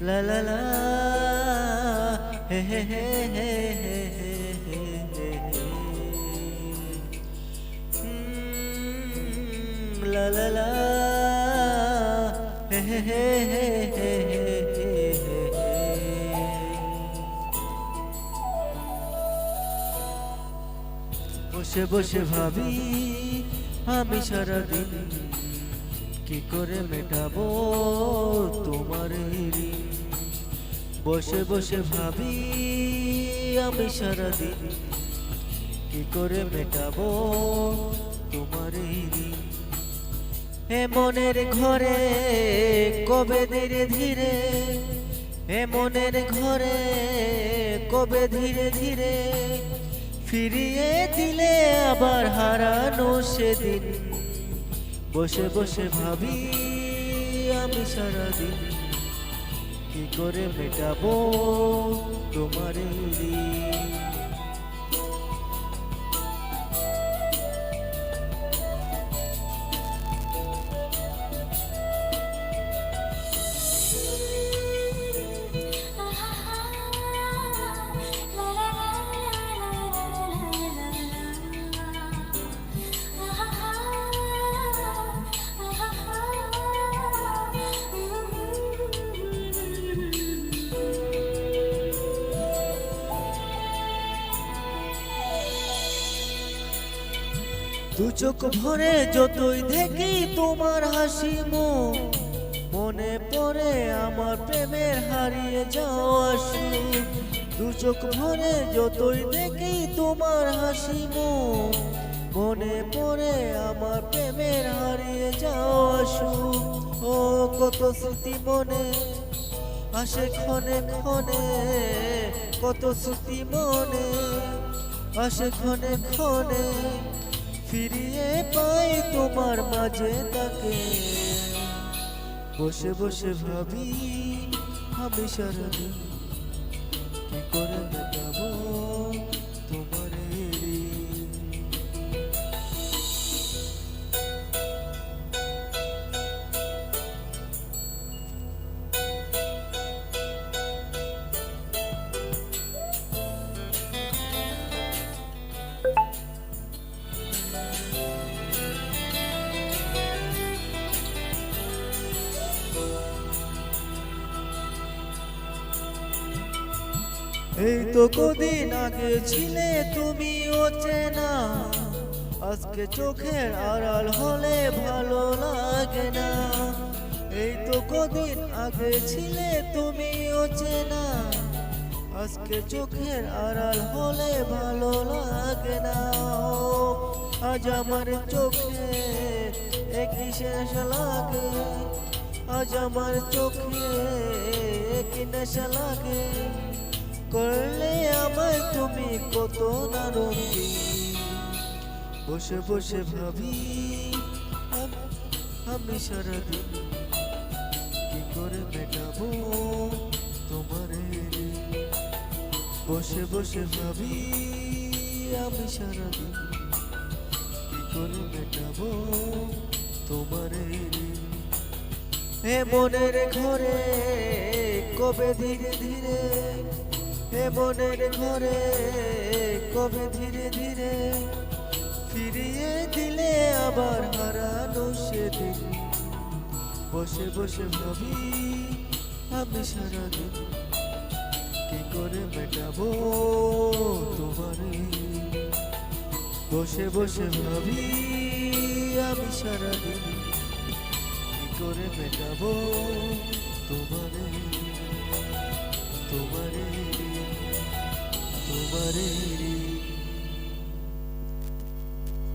La la la, he he he he he he he. La la la, he he he he he. বসে বসে ভাবি আমি সারাদিন কি করে মেটাবো তোমার ঋণ। বসে বসে ভাবি আমি সারাদিন কি করে মেটাবো তোমার ঋণ। এ মনের ঘরে কবে ধীরে ধীরে, এ মনের ঘরে কবে ধীরে ধীরে ফিরিয়ে দিলে আবার হারানো সেদিন। বসে বসে ভাবি আমি সারাদিন কি করে মেটাবো তোমার ঋণ। দু চোখ ভরে যতই দেখি তোমার হাসি মুখ, মনে পড়ে আমার প্রেমের হারিয়ে যাওয়া সুখ। দু চোখ ভরে যতই দেখি তোমার হাসি মুখ, মনে পড়ে আমার প্রেমের হারিয়ে যাওয়া সুখ। ও কত স্মৃতি মনে আসে ক্ষণে ক্ষণে, কত স্মৃতি মনে আসে ক্ষণে ক্ষণে, ফিরিয়ে পাই তোমার মাঝে তাকে। বসে বসে ভাবি আমি সারাদিন কি করে মেটাবো তোমার ঋণ। এই তো কদিন আগে ছিলে তুমি অচেনা, আজকে চোখের আড়াল হলে ভালো লাগে না। এই তো কদিন আগে ছিলে তুমি অচেনা, আজকে চোখের আড়াল হলে ভালো লাগে না। আজ আমার চোখে একই নেশা লাগে, আজ আমার চোখে একই নেশা লাগে। করলে আমায় তুমি কত না রঙিন। বসে বসে ভাবি আমি সারাদিন কি করে মেটাবো তোমার ঋণ। বসে বসে ভাবি আমি সারাদিন কি করে মেটাবো তোমার ঋণ। হে মনের ঘরে কবে ধীরে ধীরে, হে মনের ঘরে কবে ধীরে ধীরে ফিরিয়ে দিলে আবার হারানো সেদিন। বসে বসে ভাবি আমি সারাদিন কি করে মেটাবো তোমার ঋণ। বসে বসে ভাবি আমি সারাদিন কি করে মেটাবো তোমার ঋণ। তোমার ঋণ, তোমার ঋণ।